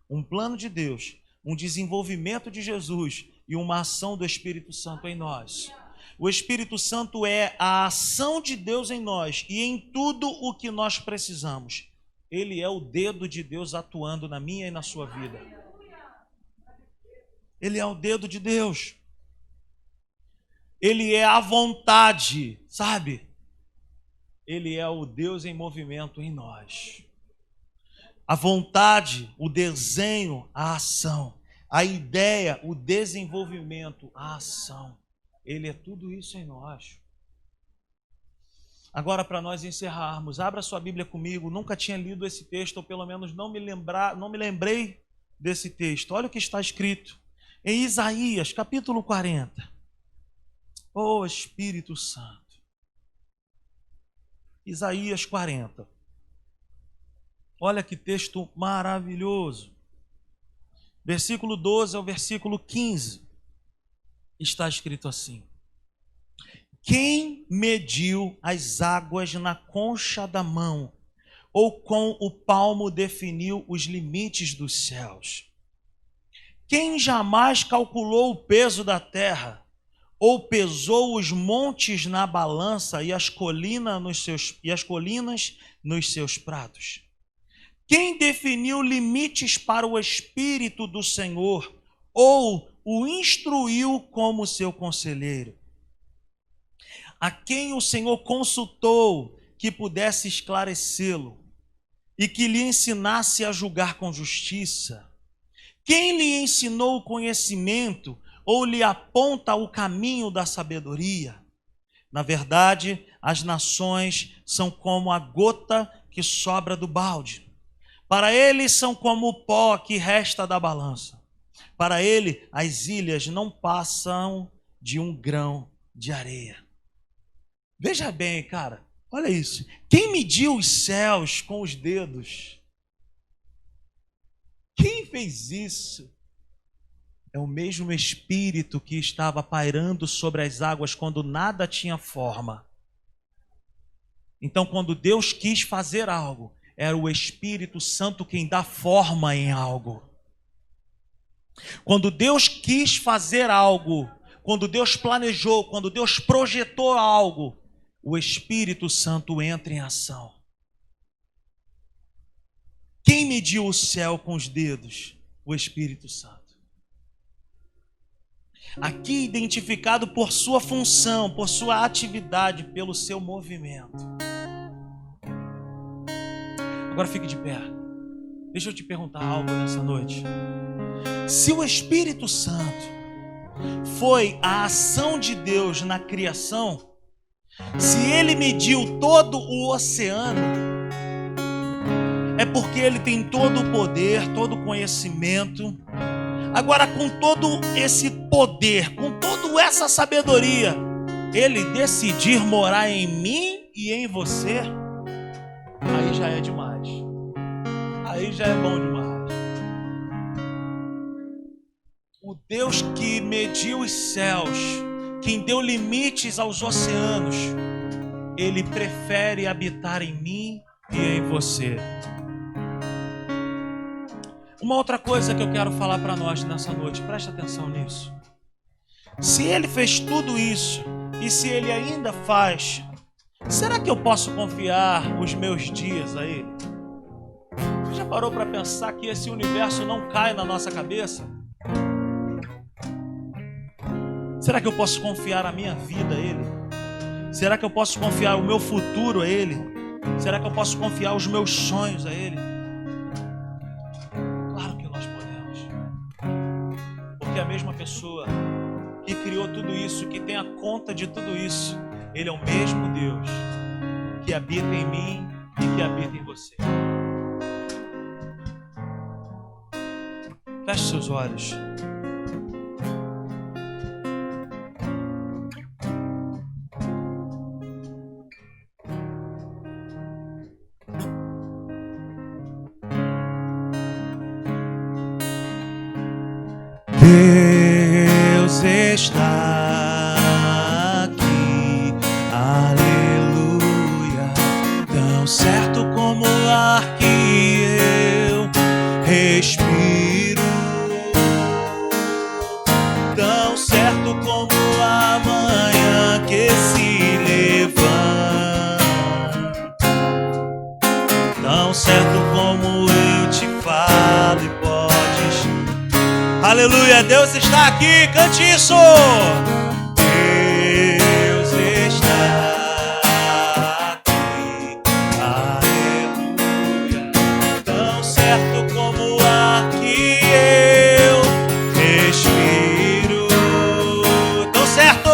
Um plano de Deus, um desenvolvimento de Jesus e uma ação do Espírito Santo em nós. O Espírito Santo é a ação de Deus em nós e em tudo o que nós precisamos. Ele é o dedo de Deus atuando na minha e na sua vida. Ele é o dedo de Deus. Ele é a vontade, sabe? Ele é o Deus em movimento em nós. A vontade, o desenho, a ação. A ideia, o desenvolvimento, a ação. Ele é tudo isso em nós. Agora, para nós encerrarmos, abra sua Bíblia comigo. Nunca tinha lido esse texto, ou pelo menos não me lembrei desse texto. Olha o que está escrito em Isaías, capítulo 40. Oh, Espírito Santo. Isaías 40. Olha que texto maravilhoso. Versículo 12 ao versículo 15. Está escrito assim: quem mediu as águas na concha da mão, ou com o palmo definiu os limites dos céus? Quem jamais calculou o peso da terra, ou pesou os montes na balança e as colinas nos seus pratos? Quem definiu limites para o Espírito do Senhor, ou o instruiu como seu conselheiro? A quem o Senhor consultou que pudesse esclarecê-lo e que lhe ensinasse a julgar com justiça? Quem lhe ensinou o conhecimento ou lhe aponta o caminho da sabedoria? Na verdade, as nações são como a gota que sobra do balde. Para ele são como o pó que resta da balança. Para ele, as ilhas não passam de um grão de areia. Veja bem, cara, olha isso. Quem mediu os céus com os dedos? Quem fez isso? É o mesmo Espírito que estava pairando sobre as águas quando nada tinha forma. Então, quando Deus quis fazer algo, era o Espírito Santo quem dá forma em algo. Quando Deus quis fazer algo, quando Deus planejou, quando Deus projetou algo, o Espírito Santo entra em ação. Quem mediu o céu com os dedos? O Espírito Santo. Aqui identificado por sua função, por sua atividade, pelo seu movimento. Agora fique de pé. Deixa eu te perguntar algo nessa noite. Se o Espírito Santo foi a ação de Deus na criação, se ele mediu todo o oceano, é porque ele tem todo o poder, todo o conhecimento. Agora, com todo esse poder, com toda essa sabedoria, ele decidir morar em mim e em você, aí já é demais. Aí já é bom demais. O Deus que mediu os céus, quem deu limites aos oceanos, ele prefere habitar em mim e em você. Uma outra coisa que eu quero falar para nós nessa noite, preste atenção nisso. Se ele fez tudo isso e se ele ainda faz, será que eu posso confiar os meus dias a ele? Você já parou para pensar que esse universo não cai na nossa cabeça? Será que eu posso confiar a minha vida a ele? Será que eu posso confiar o meu futuro a ele? Será que eu posso confiar os meus sonhos a ele? Claro que nós podemos. Porque a mesma pessoa que criou tudo isso, que tem a conta de tudo isso, ele é o mesmo Deus que habita em mim e que habita em você. Feche seus olhos. Deus está aqui, aleluia, tão certo como o ar que eu respiro. Aleluia, Deus está aqui, cante isso. Deus está aqui, aleluia. Tão certo como o ar que eu respiro. Tão certo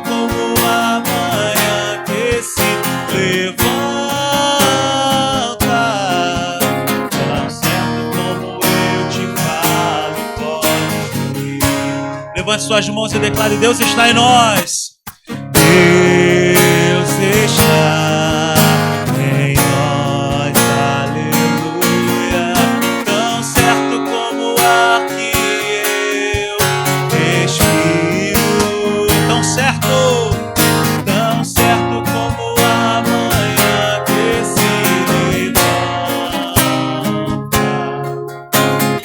como a manhã que se levanta. Tão certo como eu te falo, podes ouvir. Levante suas mãos e declare: Deus está em nós. Deus está em nós, aleluia. Tão certo como o ar que eu respiro. Tão certo como a manhã que se levanta.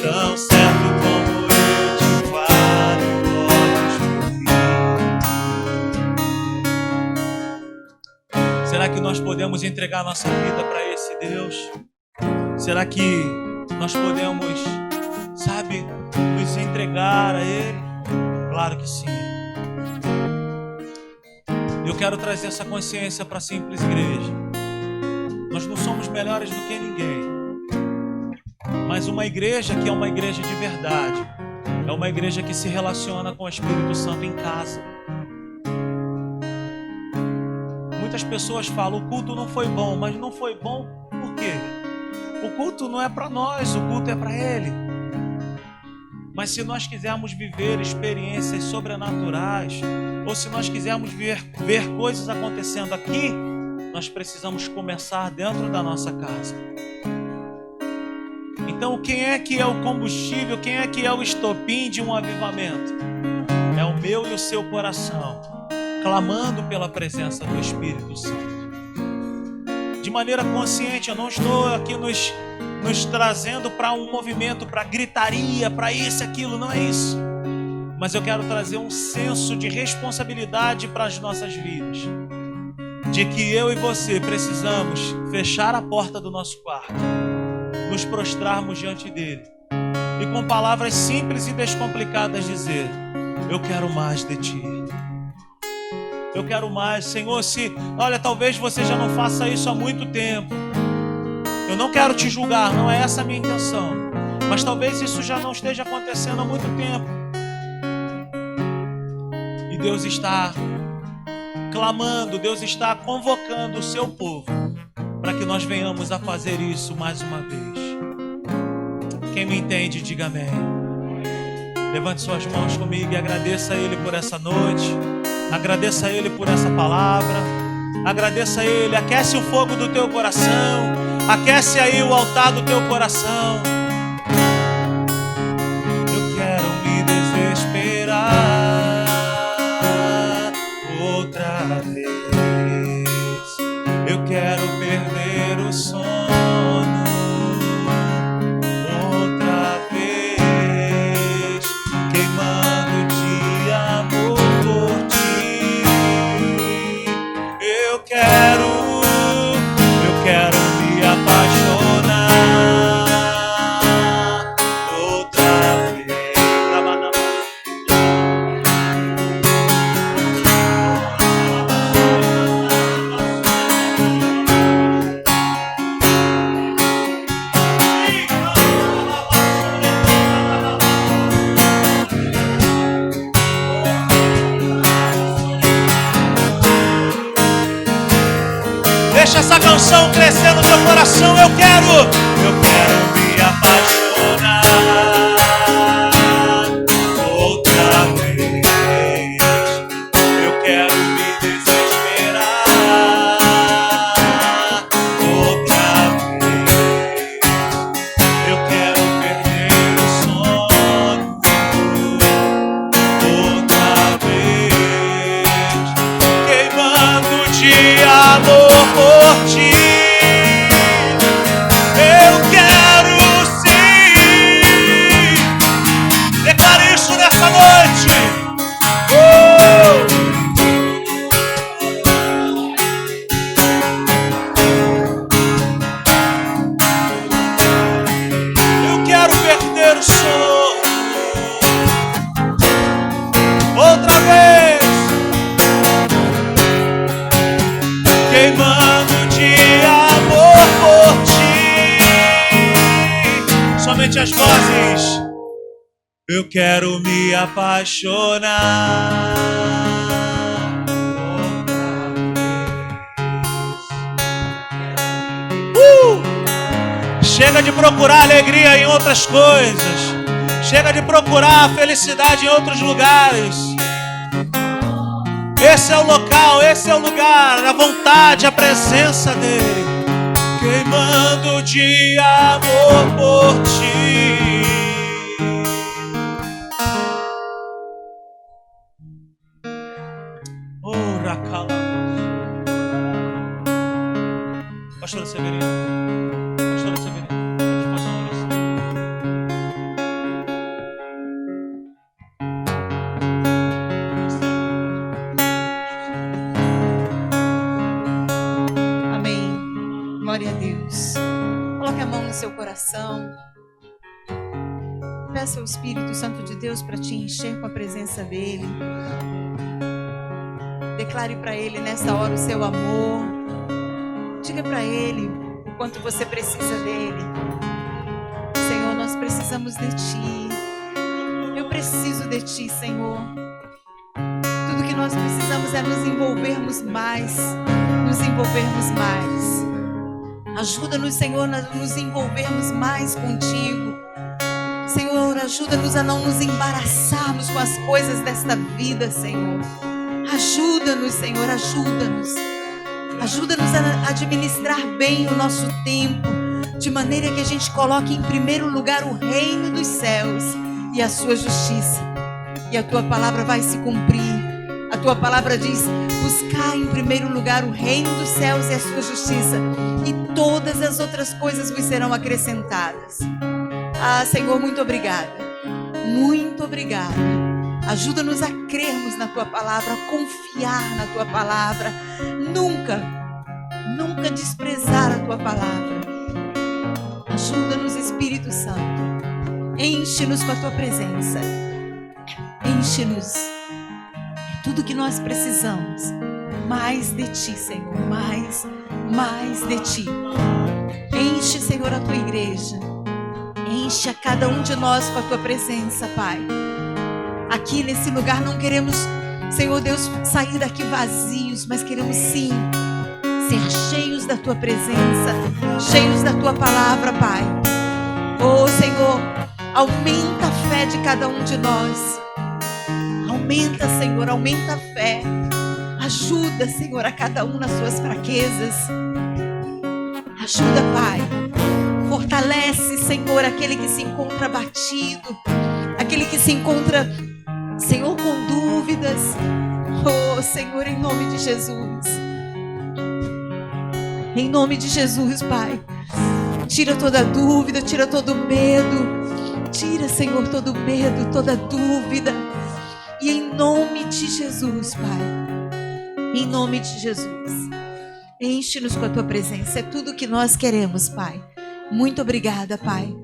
Tão certo como eu te falo, podes ouvir. Será que nós podemos entregar nossa vida para esse Deus? Será que nós podemos, sabe, nos entregar a Ele? Claro que sim. Eu quero trazer essa consciência para a simples igreja. Nós não somos melhores do que ninguém, mas uma igreja que é uma igreja de verdade é uma igreja que se relaciona com o Espírito Santo em casa. Muitas pessoas falam: o culto não foi bom, mas não foi bom por quê? O culto não é para nós, o culto é para Ele. Mas se nós quisermos viver experiências sobrenaturais, ou se nós quisermos ver coisas acontecendo aqui, nós precisamos começar dentro da nossa casa. Então, quem é que é o combustível, quem é que é o estopim de um avivamento? É o meu e o seu coração, clamando pela presença do Espírito Santo. De maneira consciente, eu não estou aqui nos trazendo para um movimento, para gritaria, para isso, aquilo, não é isso. Mas eu quero trazer um senso de responsabilidade para as nossas vidas. De que eu e você precisamos fechar a porta do nosso quarto, nos prostrarmos diante dele e com palavras simples e descomplicadas dizer: eu quero mais de ti. Eu quero mais, Senhor. Olha, talvez você já não faça isso há muito tempo. Eu não quero te julgar, não é essa a minha intenção. Mas talvez isso já não esteja acontecendo há muito tempo. E Deus está clamando, Deus está convocando o seu povo para que nós venhamos a fazer isso mais uma vez. Quem me entende, diga amém. Levante suas mãos comigo e agradeça a Ele por essa noite. Agradeça a Ele por essa palavra. Agradeça a Ele. Aquece o fogo do teu coração. Aquece aí o altar do teu coração. Eu quero me desesperar outra vez. Eu quero perder o sono outra vez, queimando de amor por ti. Eu quero me apaixonar outra vez. Deixa essa canção crescer no teu coração. Eu quero me apaixonar outra vez. Eu quero me desesperar outra vez. Eu quero perder o sono outra vez, queimando de amor por ti. Eu quero sim. Declare isso nessa noite. Eu quero perder o sono. somente as vozes. Eu quero me apaixonar. Chega de procurar alegria em outras coisas. Chega de procurar a felicidade em outros lugares. Esse é o local, esse é o lugar, a vontade, a presença dele. Queimando de amor por ti. Oh, Racala. Pastor Severino. Pastor Severino. Deixa eu fazer uma oração. Amém. Glória a Deus. Coloque a mão no seu coração. Peça ao Espírito Santo de Deus para te encher com a presença dele. Declare para ele nessa hora o seu amor. Diga para ele o quanto você precisa dele. Senhor, nós precisamos de ti. Eu preciso de ti, Senhor. Tudo que nós precisamos é nos envolvermos mais. Nos envolvermos mais. Ajuda-nos, Senhor, a nos envolvermos mais contigo. Senhor, ajuda-nos a não nos embaraçarmos com as coisas desta vida, Senhor. Ajuda-nos, Senhor, ajuda-nos. Ajuda-nos a administrar bem o nosso tempo, de maneira que a gente coloque em primeiro lugar o reino dos céus e a sua justiça. E a tua palavra vai se cumprir. A tua palavra diz: buscar em primeiro lugar o reino dos céus e a sua justiça, e todas as outras coisas vos serão acrescentadas. Ah, Senhor, muito obrigada. Muito obrigada. Ajuda-nos a crermos na tua palavra, a confiar na tua palavra. Nunca desprezar a tua palavra. Ajuda-nos, Espírito Santo. Enche-nos com a tua presença. Enche-nos. Tudo que nós precisamos. Mais de ti, Senhor. Mais de ti. Enche, Senhor, a tua igreja. Enche a cada um de nós com a tua presença, Pai. Aqui nesse lugar não queremos, Senhor Deus, sair daqui vazios, mas queremos sim ser cheios da tua presença, cheios da tua palavra, Pai. Oh, Senhor, aumenta a fé de cada um de nós. Aumenta, Senhor, aumenta a fé. Ajuda, Senhor, a cada um nas suas fraquezas. Ajuda, Pai. Fortalece, Senhor, aquele que se encontra abatido, aquele que se encontra, Senhor, com dúvidas. Oh, Senhor, em nome de Jesus. Em nome de Jesus, Pai. Tira toda dúvida, tira todo medo. Tira, Senhor, todo medo, toda dúvida. E em nome de Jesus, Pai. Em nome de Jesus. Enche-nos com a tua presença. É tudo o que nós queremos, Pai. Muito obrigada, Pai.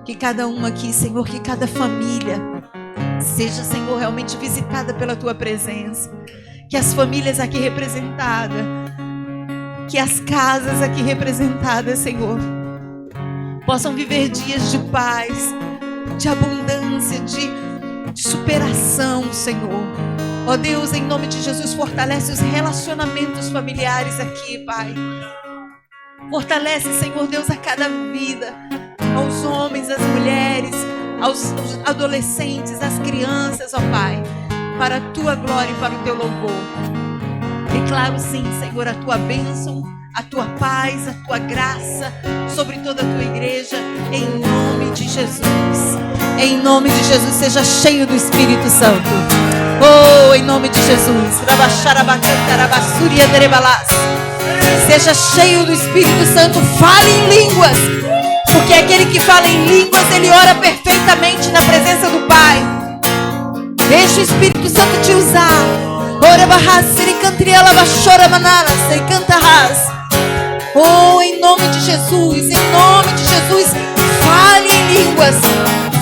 Que cada um aqui, Senhor, que cada família seja, Senhor, realmente visitada pela tua presença. Que as famílias aqui representadas, que as casas aqui representadas, Senhor, possam viver dias de paz, de abundância, de superação, Senhor. Ó Deus, em nome de Jesus, fortalece os relacionamentos familiares aqui, Pai. Fortalece, Senhor Deus, a cada vida, aos homens, às mulheres, aos adolescentes, às crianças, ó Pai, para a tua glória e para o teu louvor. Declaro sim, Senhor, a tua bênção, a tua paz, a tua graça sobre toda a tua igreja, em nome de Jesus. Em nome de Jesus, seja cheio do Espírito Santo. Oh, em nome de Jesus. Seja cheio do Espírito Santo. Fale em línguas, porque aquele que fala em línguas, ele ora perfeitamente na presença do Pai. Deixa o Espírito Santo te usar. Oh, em nome de Jesus, em nome de Jesus, fale em línguas,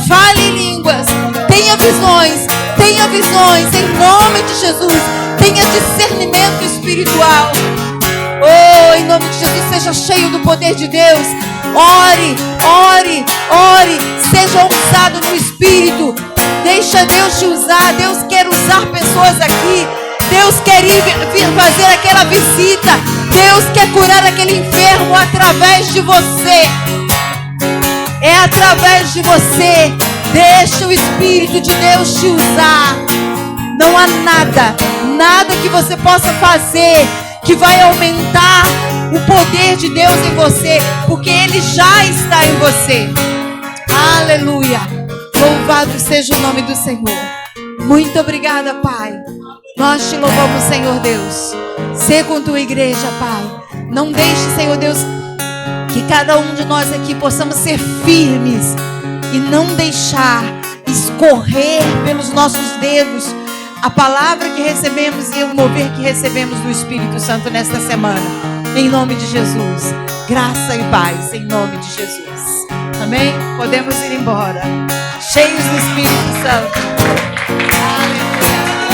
fale em línguas, tenha visões, em nome de Jesus, tenha discernimento espiritual. Oh, em nome de Jesus, seja cheio do poder de Deus. Ore, ore, ore, Seja ousado no Espírito. Deixa Deus te usar. Deus quer usar pessoas aqui. Deus quer vir fazer aquela visita. Deus quer curar aquele enfermo através de você. É através de você. Deixa o Espírito de Deus te usar. Não há nada que você possa fazer que vai aumentar o poder de Deus em você, porque Ele já está em você. Aleluia. Louvado seja o nome do Senhor. Muito obrigada, Pai. Nós te louvamos, Senhor Deus. Sê com tua igreja, Pai. Não deixe, Senhor Deus, que cada um de nós aqui possamos ser firmes e não deixar escorrer pelos nossos dedos a palavra que recebemos e o mover que recebemos do Espírito Santo nesta semana. Em nome de Jesus. Graça e paz, em nome de Jesus. Amém? Podemos ir embora. Cheios do Espírito Santo. Aleluia.